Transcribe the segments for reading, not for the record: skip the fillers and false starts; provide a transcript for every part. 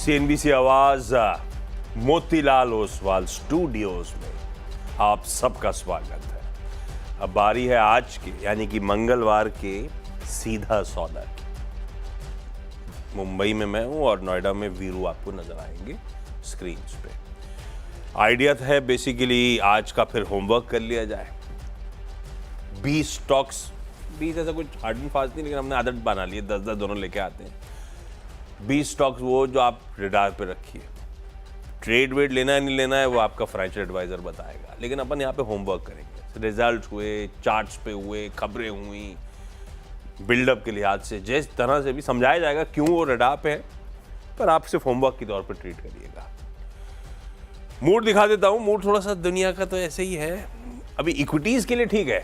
CNBC आवाज Motilal Oswal studios में आप सबका स्वागत है। अब बारी है आज की यानी कि मंगलवार के सीधा सौदा की। मुंबई में मैं हूं और नोएडा में वीरू आपको नजर आएंगे स्क्रीन पे। आइडिया है बेसिकली आज का फिर होमवर्क कर लिया जाए। 20 स्टॉक्स, 20 ऐसा कुछ हार्ड एंड फास्ट नहीं, लेकिन हमने आदत बना ली है, 10-10 दोनों लेके आते हैं। 20 स्टॉक्स वो जो आप रडार पे रखिए। ट्रेड वेड लेना है नहीं लेना है वो आपका फाइनेंशियल एडवाइजर बताएगा, लेकिन अपन यहाँ पे होमवर्क करेंगे। रिजल्ट हुए, चार्ट्स पे हुए, खबरें हुई, बिल्डअप के लिहाज से जिस तरह से भी समझाया जाएगा क्यों वो रडार पे है, पर आप सिर्फ होमवर्क के तौर पर ट्रीट करिएगा। मूड दिखा देता हूँ। मूड थोड़ा सा दुनिया का तो ऐसे ही है। अभी इक्विटीज़ के लिए ठीक है,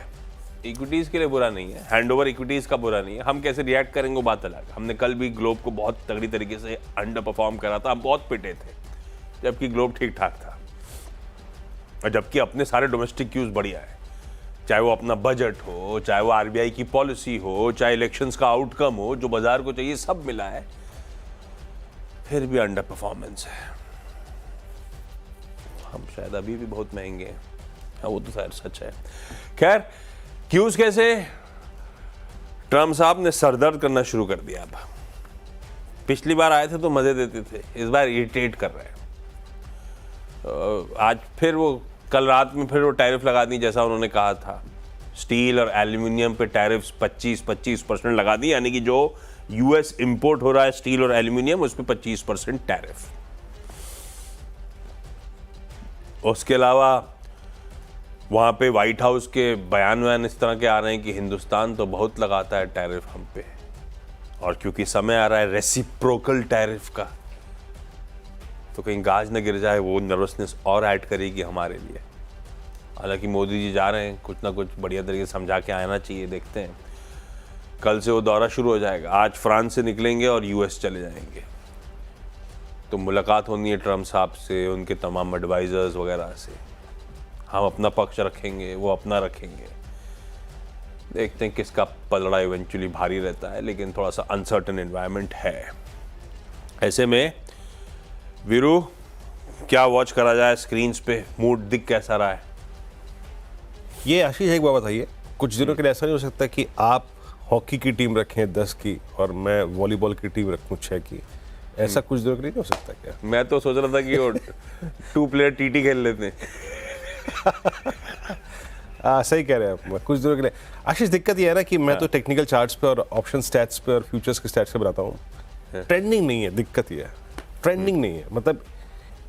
इक्विटीज़ के लिए बुरा नहीं है, हैंडओवर इक्विटीज़ का बुरा नहीं है। हम कैसे रिएक्ट करेंगे वो बात अलग है। हमने कल भी ग्लोब को बहुत तगड़ी तरीके से अंडर परफॉर्म करा था, हम बहुत पिटे थे, जबकि ग्लोब ठीक ठाक था। और जबकि अपने सारे डोमेस्टिक क्यूज बढ़िया है, चाहे वो अपना बजट हो, चाहे वो आरबीआई की पॉलिसी हो, चाहे इलेक्शंस का आउटकम हो, जो बाजार को चाहिए सब मिला है, फिर भी अंडर परफॉर्मेंस है। हम शायद अभी भी बहुत महंगे हैं। हाँ, वो तो शायद सच है। खैर, क्यूज कैसे? ट्रम्प साहब ने सरदर्द करना शुरू कर दिया। अब पिछली बार आए थे तो मजे देते थे, इस बार इरिटेट कर रहे हैं। आज फिर वो कल रात में फिर वो टैरिफ लगा दी जैसा उन्होंने कहा था। स्टील और एल्यूमिनियम पे टैरिफ्स 25% लगा दी, यानी कि जो यूएस इंपोर्ट हो रहा है स्टील और एल्यूमिनियम उस पर 25% टैरिफ। उसके अलावा वहाँ पे व्हाइट हाउस के बयान इस तरह के आ रहे हैं कि हिंदुस्तान तो बहुत लगाता है टैरिफ हम पे, और क्योंकि समय आ रहा है रेसिप्रोकल टैरिफ का, तो कहीं गाज न गिर जाए, वो नर्वसनेस और ऐड करेगी हमारे लिए। हालांकि मोदी जी जा रहे हैं, कुछ ना कुछ बढ़िया तरीके से समझा के आना चाहिए, देखते हैं। कल से वो दौरा शुरू हो जाएगा। आज फ्रांस से निकलेंगे और यूएस चले जाएंगे, तो मुलाकात होनी है ट्रम्प साहब से, उनके तमाम एडवाइजर्स वगैरह से। हम अपना पक्ष रखेंगे, वो अपना रखेंगे। देखते हैं किसका पलड़ा इवेंचुअली भारी रहता है, लेकिन थोड़ा सा अनसर्टन एनवायरनमेंट है। ऐसे में वीरू, क्या वॉच करा जाए स्क्रीन्स पे? मूड दिख कैसा रहा है? ये आशीष एक बात बताइए, कुछ दिनों के लिए ऐसा नहीं हो सकता कि आप हॉकी की टीम रखें 10 की और मैं वॉलीबॉल की टीम रखूं 6 की? ऐसा कुछ दिनों के लिए नहीं हो सकता क्या? मैं तो सोच रहा था कि वो 2 प्लेयर टीटी खेल लेते हैं। सही कह रहे हैं आप। कुछ दिनों के लिए आशीष, दिक्कत ये है ना कि मैं तो टेक्निकल चार्ट्स पे और ऑप्शन स्टैट्स पे और फ्यूचर्स के स्टैट्स पे बताता हूँ। ट्रेंडिंग नहीं है, दिक्कत ये है ट्रेंडिंग नहीं है। मतलब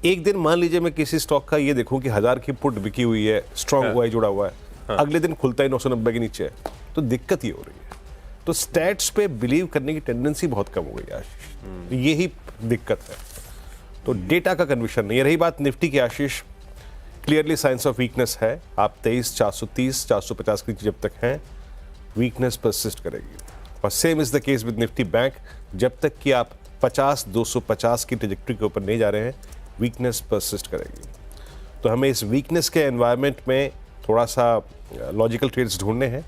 एक दिन मान लीजिए मैं किसी स्टॉक का ये देखूं कि 1000 की पुट बिकी हुई है, स्ट्रॉन्ग OI जुड़ा हुआ है, अगले दिन खुलता ही 990 के नीचे है, तो दिक्कत ये हो रही है। तो स्टैट्स पे बिलीव करने की टेंडेंसी बहुत कम हो गई है आशीष, यही दिक्कत है। तो डेटा का कन्विक्शन नहीं है। रही बात निफ्टी की आशीष, क्लियरली साइंस ऑफ वीकनेस है। आप 23,430, 450 की जब तक हैं, वीकनेस परसिस्ट करेगी। और same is the case with Nifty bank, जब तक कि आप 50-250 की ट्रैजेक्टरी के ऊपर नहीं जा रहे हैं, वीकनेस परसिस्ट करेगी। तो हमें इस वीकनेस के एनवायरनमेंट में थोड़ा सा लॉजिकल ट्रेड्स ढूंढने हैं।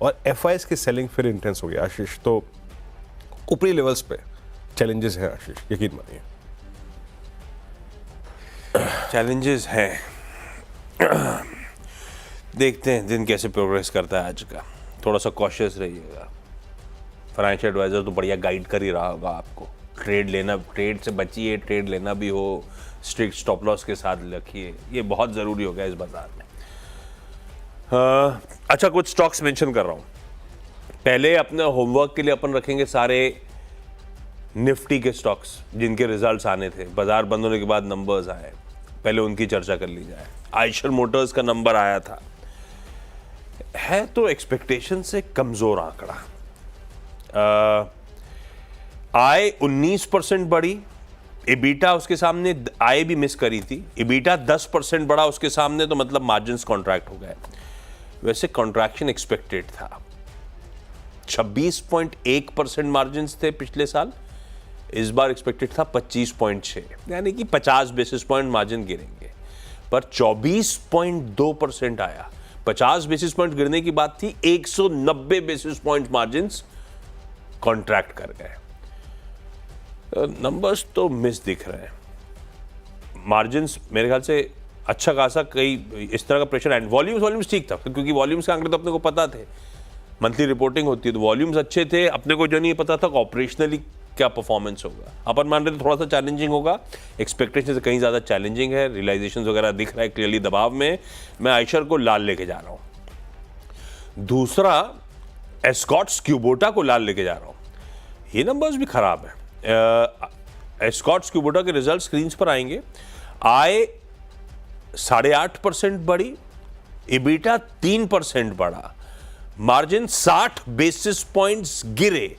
और एफआईएस की सेलिंग फिर इंटेंस हो गया आशीष, तो ऊपरी लेवल्स पे चैलेंजेस हैं आशीष, यकीन मानिए। चैलेंजेस हैं। देखते हैं दिन कैसे प्रोग्रेस करता है आज का। थोड़ा सा कॉशियस रहिएगा। फाइनेंशियल एडवाइजर तो बढ़िया गाइड कर ही रहा होगा आपको। ट्रेड लेना, ट्रेड से बचिए, ट्रेड लेना भी हो स्ट्रिक्ट स्टॉप लॉस के साथ रखिए, ये बहुत ज़रूरी हो गया इस बाजार में। अच्छा, कुछ स्टॉक्स मेंशन कर रहा हूँ। पहले अपने होमवर्क के लिए अपन रखेंगे सारे निफ्टी के स्टॉक्स जिनके रिजल्ट्स आने थे, बाजार बंद होने के बाद नंबर्स आए, पहले उनकी चर्चा कर ली जाए। आइशर मोटर्स का नंबर आया था, है तो एक्सपेक्टेशन से कमजोर आंकड़ा। आय 19% बढ़ी, इबीटा उसके सामने, आय भी मिस करी थी, इबीटा 10% बढ़ा उसके सामने, तो मतलब मार्जिन्स कॉन्ट्रैक्ट हो गए। वैसे कॉन्ट्रैक्शन एक्सपेक्टेड था। 26.1% मार्जिन्स थे पिछले साल, इस बार एक्सपेक्टेड था 25.6, यानी कि 50 बेसिस पॉइंट मार्जिन गिरेंगे, पर 24.2% आया। 50 बेसिस पॉइंट गिरने की बात थी, 190 बेसिस पॉइंट मार्जिन्स कॉन्ट्रैक्ट कर गए। नंबर्स तो मिस दिख रहे हैं, मार्जिन्स मेरे ख्याल से अच्छा खासा कई इस तरह का प्रेशर एंड वॉल्यूम्स ठीक था, क्योंकि वॉल्यूम्स के आंकड़े तो अपने को पता थे, मंथली रिपोर्टिंग होती है तो वॉल्यूम्स अच्छे थे, अपने को जो नहीं पता था ऑपरेशनली क्या परफॉर्मेंस होगा। अपन मान रहे थे थोड़ा सा चैलेंजिंग होगा, एक्सपेक्टेशन से कहीं ज़्यादा चैलेंजिंग है, रियलाइजेशन वगैरह दिख रहा है क्लियरली दबाव में। मैं आइशर को लाल लेके जा रहा हूँ। दूसरा एस्कॉट्स क्यूबोटा को लाल लेके जा रहा हूँ। ये नंबर्स भी खराब है। एस्कॉट्स क्यूबोटा के रिजल्ट स्क्रीन पर आएंगे। आय 8.5% बढ़ी, इबिटा 3% बढ़ा, मार्जिन 60 बेसिस पॉइंट्स गिरे।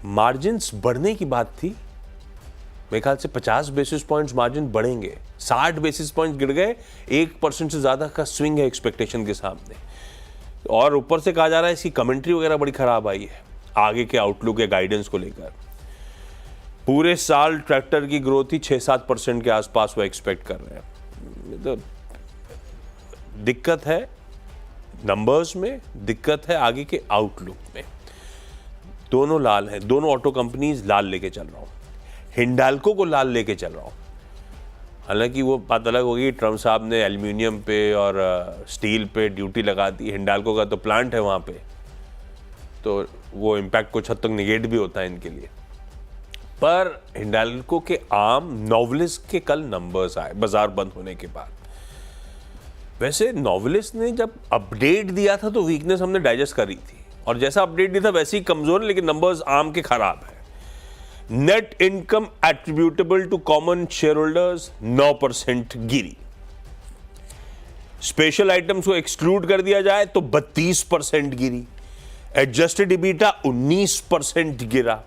मार्जिन्स बढ़ने की बात थी, मेरे ख्याल से 50 बेसिस पॉइंट्स मार्जिन बढ़ेंगे, 60 बेसिस पॉइंट्स गिर गए। 1% से ज्यादा का स्विंग है एक्सपेक्टेशन के सामने, और ऊपर से कहा जा रहा है इसकी कमेंट्री वगैरह बड़ी खराब आई है आगे के आउटलुक या गाइडेंस को लेकर। पूरे साल ट्रैक्टर की ग्रोथ ही 6-7% के आसपास वो एक्सपेक्ट कर रहे हैं। तो दिक्कत है नंबर्स में, दिक्कत है आगे के आउटलुक में। दोनों लाल हैं, दोनों ऑटो कंपनीज लाल लेके चल रहा हूं। हिंडाल्को को लाल लेके चल रहा हूं। हालांकि वो बात अलग होगी, ट्रम्प साहब ने एल्यूमिनियम पे और स्टील पे ड्यूटी लगा दी। हिंडाल्को का तो प्लांट है वहाँ पे, तो वो इम्पैक्ट कुछ हद तक निगेट भी होता है इनके लिए। पर हिंडाल्को के आम नोवेलिस के कल नंबर्स आए बाजार बंद होने के बाद। वैसे नोवेलिस ने जब अपडेट दिया था तो वीकनेस हमने डाइजेस्ट करी थी, और जैसा अपडेट दिया था वैसे ही कमजोर है, लेकिन नंबर्स आम के खराब है। Net income attributable to common shareholders 9% गिरी। स्पेशल आइटम्स को एक्सक्लूड कर दिया जाए तो 32% गिरी। एडजस्टेड इबिटा 19% गिरा।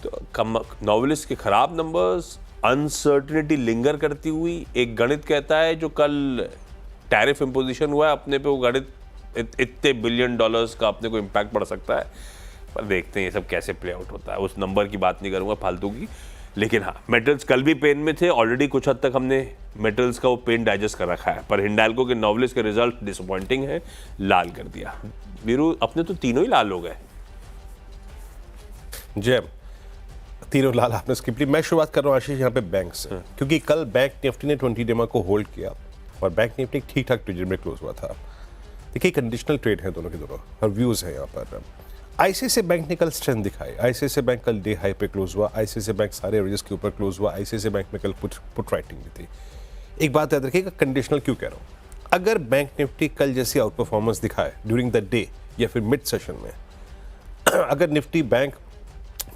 तो नोवेलिस के खराब नंबर्स, अनसर्टेनिटी लिंगर करती हुई। एक गणित कहता है जो कल टैरिफ इंपोजिशन हुआ है अपने पे, वो गणित इतने बिलियन डॉलर्स का अपने को इम्पैक्ट पड़ सकता है। पर देखते हैं ये सब कैसे प्ले आउट होता है। उस नंबर की बात नहीं करूंगा फालतू की, लेकिन हाँ मेटल्स कल भी पेन में थे। ऑलरेडी कुछ हद तक हमने मेटल्स का वो पेन डाइजेस्ट कर रखा है, पर हिंडाल्को के नोवेलिस के रिजल्ट डिसअपॉइंटिंग है, लाल कर दिया। वीरू अपने तो तीनों ही लाल हो गए। जय, तीनों लाल आपने स्किप ली। मैं शुरुआत कर रहा हूँ आशीष यहाँ पे बैंक से, क्योंकि कल बैंक निफ्टी ने 20 डेमा को होल्ड किया और बैंक निफ्टी ठीक ठाक ट्रेड में क्लोज हुआ था। देखिए कंडीशनल ट्रेड है दोनों के दोनों, और व्यूज है यहाँ पर। आईसीआईसीआई बैंक ने कल स्ट्रेंथ दिखाई। आईसीआईसीआई बैंक कल डे हाई पे क्लोज हुआ। आईसीआईसीआई बैंक सारे एवरेजेस के ऊपर क्लोज हुआ। आईसीआईसीआई बैंक में कल पुट राइटिंग भी थी। एक बात याद रखिएगा, कंडीशनल क्यों कह रहा हूँ। अगर बैंक निफ्टी कल जैसी आउट परफॉर्मेंस दिखाए ड्यूरिंग द डे या फिर मिड सेशन में, अगर निफ्टी बैंक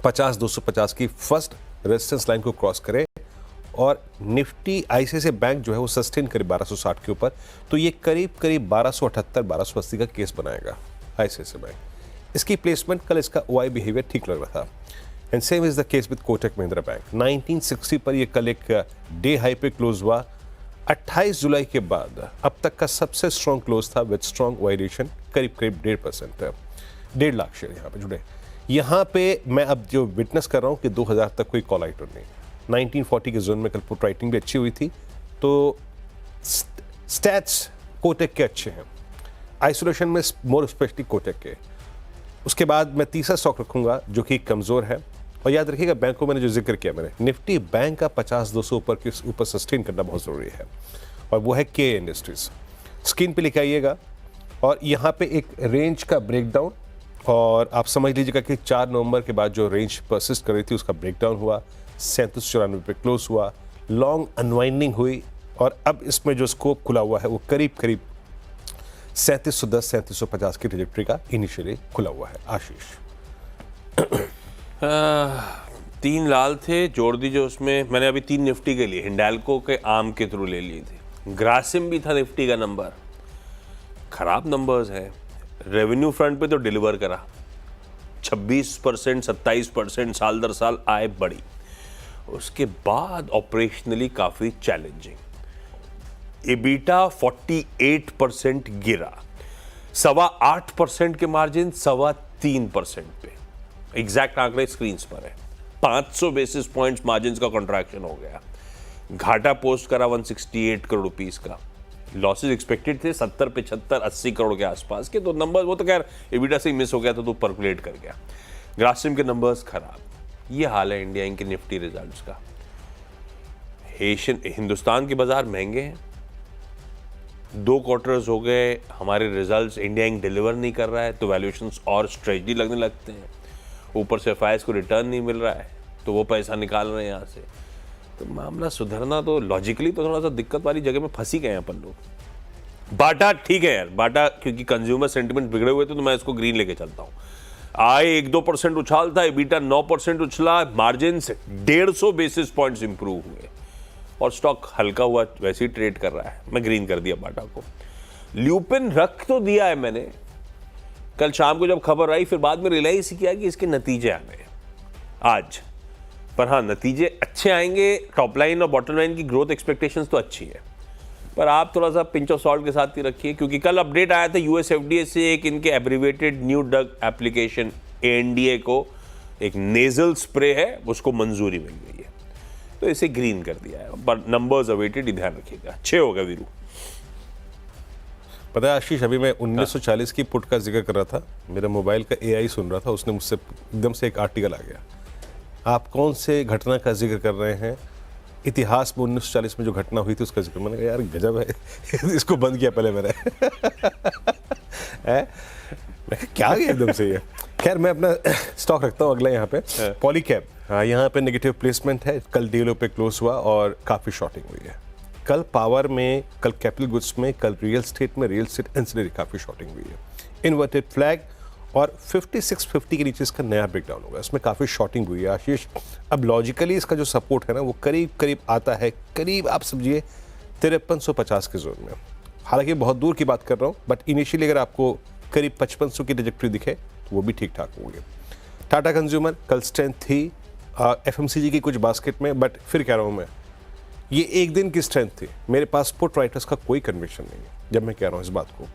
50-250 की फर्स्ट रेजिस्टेंस लाइन को क्रॉस करे और निफ्टी आईसीआईसीआई बैंक जो है वो सस्टेन करे 1260 के ऊपर, तो ये करीब 1278-1280 का केस बनाएगा आईसीआईसीआई बैंक। इसकी प्लेसमेंट कल इसका ओआई बिहेवियर ठीक लग रहा था, and same is the case with Kotak Mahindra bank. 1960 पर ये कल एक डे हाई पे क्लोज हुआ। 28 जुलाई के बाद अब तक का सबसे स्ट्रॉन्ग क्लोज था विद स्ट्रॉन्ग ओआई रेशन, करीब 1.5%, 1.5 लाख शेयर यहाँ पे जुड़े। यहाँ पे मैं अब जो विटनेस कर रहा हूँ कि 2000 तक कोई कॉल आइटम नहीं। 1940 के जोन में कल पुट राइटिंग भी अच्छी हुई थी, तो स्टैट्स कोटक के अच्छे हैं, आइसोलेशन में मोर स्पेशली कोटक के। उसके बाद मैं तीसरा स्टॉक रखूंगा जो कि कमज़ोर है, और याद रखिएगा बैंक को मैंने जो जिक्र किया, मैंने निफ्टी बैंक का 50-200 ऊपर सस्टेन करना बहुत ज़रूरी है, और वो है के इंडस्ट्रीज। स्क्रीन पे लिखे आइएगा, और यहाँ पे एक रेंज का ब्रेकडाउन, और आप समझ लीजिएगा कि 4 नवंबर के बाद जो रेंज परसिस्ट कर रही थी उसका ब्रेकडाउन हुआ, 3794 पे क्लोज हुआ, लॉन्ग अनवाइंडिंग हुई, और अब इसमें जो स्कोप खुला हुआ है वो करीब 3710-3750 की ट्रेजेक्टरी का इनिशियली खुला हुआ है। आशीष 3 लाल थे, जोड़ दीजिए उसमें। मैंने अभी 3 निफ्टी के लिए हिंडाल्को के आम के थ्रू ले लिए थे। ग्रासिम भी था निफ्टी का नंबर, खराब नंबर्स है। रेवेन्यू फ्रंट पे तो डिलीवर करा, 26%, 27% साल दर साल आय बढ़ी। उसके बाद ऑपरेशनली काफी चैलेंजिंग। इबिटा 48% गिरा, 8.25% के मार्जिन 3.25% पे। एग्जैक्ट आंकड़े स्क्रीन पर है। 500 बेसिस पॉइंट्स मार्जिन का कॉन्ट्रैक्शन हो गया। घाटा पोस्ट करा 168 करोड़ रुपीस का। लॉसेज एक्सपेक्टेड थे 70, 75, 80 करोड़ के आसपास के, तो नंबर वो तो खैर इबिटा से ही मिस हो गया था, तो परकुलेट कर गया। ग्रासिम के नंबर्स खराब। ये हाल है इंडिया इंक के निफ्टी रिजल्ट्स का। हिंदुस्तान के बाजार महंगे हैं, 2 क्वार्टर्स हो गए हमारे रिजल्ट्स इंडिया इंक डिलीवर नहीं कर रहा है, तो वैल्यूएशंस और स्ट्रेटजी लगने लगते हैं। ऊपर से एफआईएस को रिटर्न नहीं मिल रहा है, तो वो पैसा निकाल रहे हैं यहाँ से। तो मामला सुधरना तो लॉजिकली तो थोड़ा सा दिक्कत वाली जगह में फंसी गए हैं अपन लोग। बाटा ठीक है यार, बाटा क्योंकि कंज्यूमर सेंटिमेंट बिगड़े हुए थे तो मैं इसको ग्रीन लेके चलता हूँ। आय 1-2% उछाल था, एबिटा 9% उछला, मार्जिन 150 बेसिस पॉइंट्स इंप्रूव हुए और स्टॉक हल्का हुआ वैसे ही ट्रेड कर रहा है। मैं ग्रीन कर दिया बाटा को। ल्यूपिन रख तो दिया है मैंने, कल शाम को जब खबर आई फिर बाद में रियलाइज किया कि इसके नतीजे आ गए आज। पर हाँ, नतीजे अच्छे आएंगे, टॉप लाइन और बॉटम लाइन की ग्रोथ एक्सपेक्टेशंस तो अच्छी है, पर आप थोड़ा सा पिंच ऑफ सॉल्ट के साथ ही रखिए, क्योंकि कल अपडेट आया था यूएस एफडीए से एक इनके एब्रिवेटेड न्यू ड्रग एप्लीकेशन एएनडीए को एक नेजल स्प्रे है, उसको मंजूरी मिल गई है, तो इसे ग्रीन कर दिया है। पर नंबर्स अवेटेड, ध्यान रखिएगा। अच्छे होगा वीरू। पता है आशीष, अभी मैं 1940 की पुट का जिक्र कर रहा था, मेरा मोबाइल का एआई सुन रहा था, उसने मुझसे एकदम से एक आर्टिकल आ गया, आप कौन से घटना का जिक्र कर रहे हैं, इतिहास में 1940 में जो घटना हुई थी उसका जिक्र। मैंने कहा यार गजब है, इसको बंद किया पहले मैंने। मैं क्या गया एकदम से ये। खैर मैं अपना स्टॉक रखता हूँ अगला यहाँ पे, पॉलीकैब। हाँ, यहाँ पे नेगेटिव प्लेसमेंट है, कल डीलो पे क्लोज हुआ और काफ़ी शॉर्टिंग हुई है। कल पावर में, कल कैपिटल गुड्स में, कल रियल स्टेट में, रियल स्टेट एंसिलरी काफ़ी शॉर्टिंग हुई है। इन्वर्टेड फ्लैग और 5650 के नीचे इसका नया ब्रेकडाउन होगा, इसमें काफ़ी शॉर्टिंग हुई है आशीष। अब लॉजिकली इसका जो सपोर्ट है ना वो करीब करीब आता है, करीब आप समझिए 5350 के जोन में। हालांकि बहुत दूर की बात कर रहा हूँ, बट इनिशियली अगर आपको करीब 5500 की ट्रैजेक्टरी दिखे तो वो भी ठीक ठाक होंगे। टाटा कंज्यूमर कल स्ट्रेंथ थी एफएमसीजी की कुछ बास्केट में, बट फिर कह रहा हूँ मैं ये एक दिन की स्ट्रेंथ थी, मेरे पास पुट राइटर्स का कोई कन्विक्शन नहीं है जब मैं कह रहा हूँ इस बात को।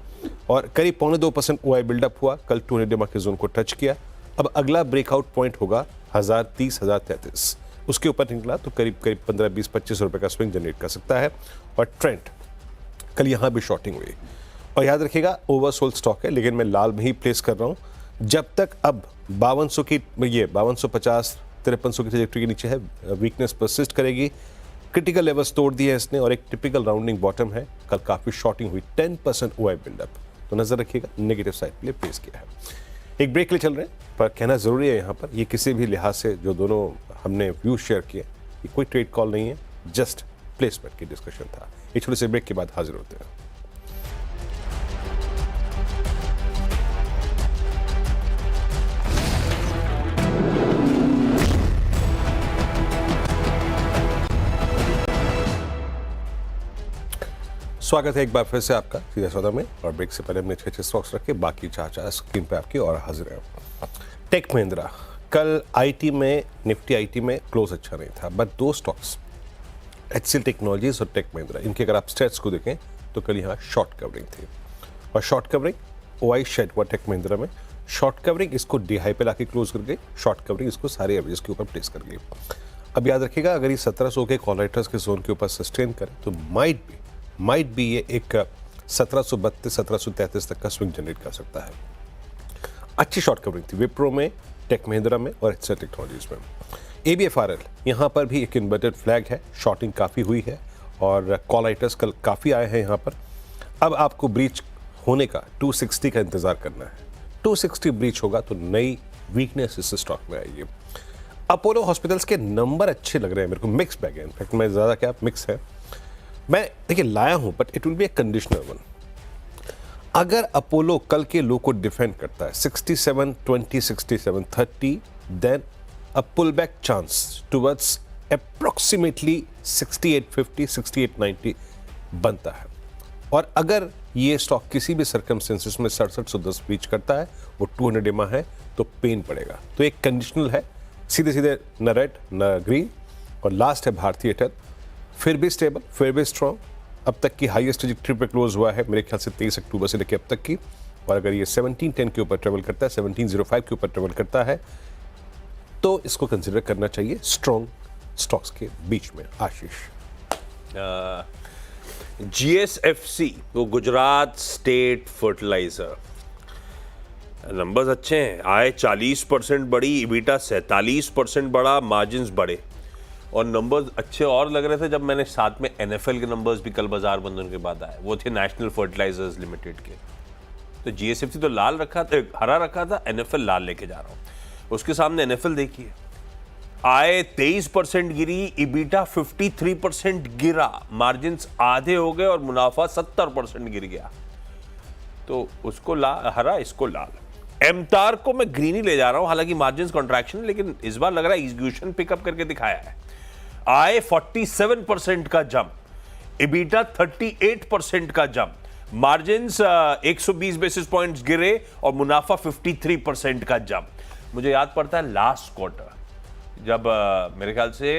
और करीब 2.25% ओआई बिल्डअप हुआ, कल 200 डेमा के जोन को टच किया। अब अगला ब्रेकआउट पॉइंट होगा 1030, 1033, उसके ऊपर निकला तो करीब करीब 15, 20, 25 रुपए का स्विंग जनरेट कर सकता है। और ट्रेंड कल यहाँ भी शॉर्टिंग हुई, और याद रखिएगा ओवरसोल्ड स्टॉक है, लेकिन मैं लाल में ही प्लेस कर रहा हूँ। जब तक अब 5200 की, ये 5250, 5300 की ट्रैजेक्टरी के नीचे है, वीकनेस परसिस्ट करेगी। क्रिटिकल लेवल्स तोड़ दिए इसने और एक टिपिकल राउंडिंग बॉटम है। कल काफ़ी शॉर्टिंग हुई, 10% ओआई बिल्डअप, तो नज़र रखिएगा, नेगेटिव साइड के लिए प्लेस किया है। एक ब्रेक ले चल रहे हैं, पर कहना ज़रूरी है यहाँ पर, ये किसी भी लिहाज से जो दोनों हमने व्यू शेयर किए, ये कोई ट्रेड कॉल नहीं है, जस्ट प्लेसमेंट की डिस्कशन था। एक छोटे से ब्रेक के बाद हाजिर होते हैं। स्वागत है एक बार फिर से आपका सीधा सौदा में, और ब्रेक से पहले हमने अच्छे स्टॉक्स रखे, बाकी चार स्क्रीन पे आपकी और हाजिर है। टेक महिंद्रा कल आईटी में, निफ्टी आईटी में क्लोज अच्छा नहीं था, बट 2 स्टॉक्स एचसीएल टेक्नोलॉजीज और टेक महिंद्रा, इनके अगर आप स्टेट्स को देखें तो कल यहाँ शॉर्ट कवरिंग थी, और शॉर्ट कवरिंग ओआई शेड हुआ टेक महिंद्रा में। शॉर्ट कवरिंग इसको डी हाई पे लाके क्लोज कर गई, शॉर्ट कवरिंग इसको सारे एवरेज के ऊपर प्लेस कर गई। अब याद रखिएगा, अगर ये 1700 के कॉल राइटर्स के जोन के ऊपर सस्टेन करे तो माइट भी ये एक 1732, 1733 तक का स्विंग जनरेट कर सकता है। अच्छी शॉर्ट कवरिंग थी विप्रो में, टेक महिंद्रा में और एचसीएल टेक्नोलॉजीज में। एबीएफआरएल यहाँ पर भी एक इन्वर्टेड फ्लैग है, शॉर्टिंग काफ़ी हुई है और कॉल राइटर्स कल काफ़ी आए हैं यहाँ पर। अब आपको ब्रीच होने का 260 का इंतज़ार करना है, 260 ब्रीच होगा तो नई वीकनेस इस स्टॉक में आएगी। अपोलो हॉस्पिटल्स के नंबर अच्छे लग रहे हैं मेरे को, मिक्स बैग है, इनफैक्ट मैं ज़्यादा क्या मिक्स है, मैं देखिए लाया हूं, but it will be a conditional one. अगर अपोलो कल के लो को डिफेंड करता है 6720, 6730, then a pull back chance towards approximately 6850, 6890 बनता है। और अगर ये स्टॉक किसी भी सर्कमस्टेंसेस में 6710 रीच करता है, वो 200 डेमा है, तो पेन पड़ेगा। तो एक कंडीशनल है, सीधे सीधे न रेड न ग्रीन, और लास्ट है भारतीय एयरटेल, फिर भी स्टेबल, फिर भी स्ट्रॉन्ग, अब तक की हाईएस्ट ट्रैजेक्टरी पे क्लोज हुआ है मेरे ख्याल से 23 अक्टूबर से लेकर अब तक की। और अगर ये 1710 के ऊपर ट्रेवल करता है, 1705 के ऊपर ट्रेवल करता है, तो इसको कंसिडर करना चाहिए स्ट्रॉन्ग स्टॉक्स के बीच में। आशीष, जीएसएफसी, वो गुजरात स्टेट फर्टिलाइजर, नंबर्स अच्छे हैं, आय 40% बढ़ी, इबिटा 47% बढ़ा, मार्जिन्स बढ़े और नंबर्स अच्छे और लग रहे थे जब मैंने साथ में एनएफएल के नंबर्स भी कल बाजार बंद होने के बाद आए, वो थे नेशनल फर्टिलाइजर्स लिमिटेड के। तो जीएसएफसी तो लाल रखा था, हरा रखा था, एनएफएल लाल लेके जा रहा हूँ। उसके सामने एनएफएल देखिए, आय 23% गिरी, इबिटा 53% गिरा, मार्जिन्स आधे हो गए और मुनाफा 70% गिर गया। तो उसको हरा, इसको लाल। एमतार को मैं ग्रीन ही ले जा रहा हूं, हालांकि मार्जिन्स कॉन्ट्रैक्शन, लेकिन इस बार लग रहा है एग्जीक्यूशन पिकअप करके दिखाया है। आय 47% का जंप, इबिटा 38% का जंप, मार्जिन्स 120 बेसिस पॉइंट्स गिरे और मुनाफा 53% का जंप। मुझे याद पड़ता है लास्ट क्वार्टर जब मेरे ख्याल से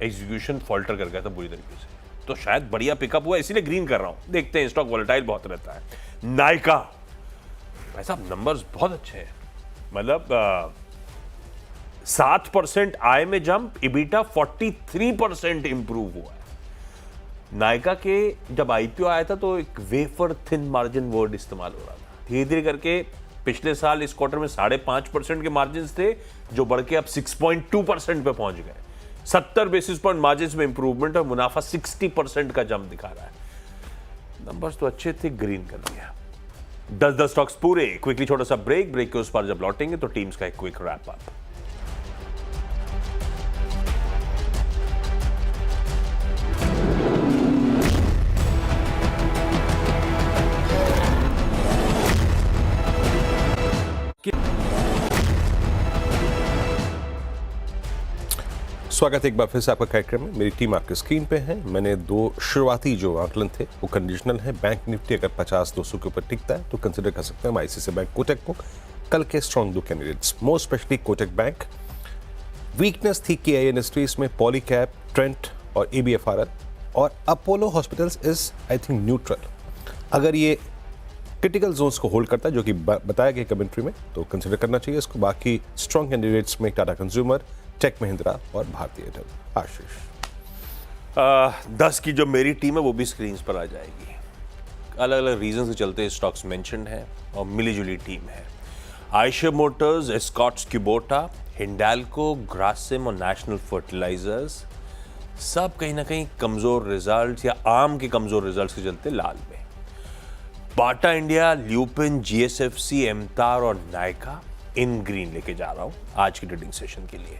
एग्जीक्यूशन फॉल्टर कर गया था बुरी तरीके से, तो शायद बढ़िया पिकअप हुआ, इसीलिए ग्रीन कर रहा हूं। देखते हैं, स्टॉक वॉलेटाइल बहुत रहता है। नायका, भाई साहब नंबर्स बहुत अच्छे हैं, मतलब 7% आय में जंप, इबिटा 43% इंप्रूव हुआ है। नायका के जब आईपीओ आया था तो एक वेफर थिन मार्जिन वर्ड इस्तेमाल हो रहा था। धीरे धीरे करके पिछले साल इस क्वार्टर में 5.5% के मार्जिन थे, जो बढ़ के अब 6.2% पे पहुंच गए। 70 बेसिस पॉइंट मार्जिन में इंप्रूवमेंट और मुनाफा 60% का जंप दिखा रहा है। नंबर्स तो अच्छे थे, ग्रीन कर दिया। 10 स्टॉक्स पूरे। क्विकली छोटा सा ब्रेक के उस पर जब लौटेंगे तो टीम्स का एक क्विक रैप अप। स्वागत है एक बार फिर से आपका कार्यक्रम में। मेरी टीम आपके स्क्रीन पे है। मैंने दो शुरुआती जो आंकलन थे वो कंडीशनल है। बैंक निफ्टी अगर 50-200 के ऊपर टिकता है तो कंसिडर कर सकते हैं आईसीआईसीआई बैंक, कोटक को। कल के स्ट्रॉन्ग दो candidates, most specially Kotak bank. Weakness थी केआई इंडस्ट्रीज में, पॉलीकैब, ट्रेंट और एबीएफआरएल, और Apollo hospitals is I think neutral. अगर ये क्रिटिकल जोन्स को होल्ड करता है, जो कि बताया गया कमेंट्री में, तो कंसिडर करना चाहिए इसको। बाकी स्ट्रॉन्ग कैंडिडेट्स में टाटा कंज्यूमर, टेक महिंद्रा और भारतीय एयरटेल। आशीष, 10 की जो मेरी टीम है वो भी स्क्रीन पर आ जाएगी। अलग अलग रीजन से चलते स्टॉक्स मेंशन है और मिलीजुली टीम है। Eicher Motors, Escorts Kubota, Hindalco, Grasim और नेशनल फर्टिलाइजर्स सब कहीं ना कहीं कमजोर रिजल्ट्स या आम के कमजोर रिजल्ट्स के चलते लाल में। Bata India, lupin, GSFC, MTAR और नायका इन ग्रीन लेके जा रहा हूं आज की ट्रेडिंग सेशन के लिए।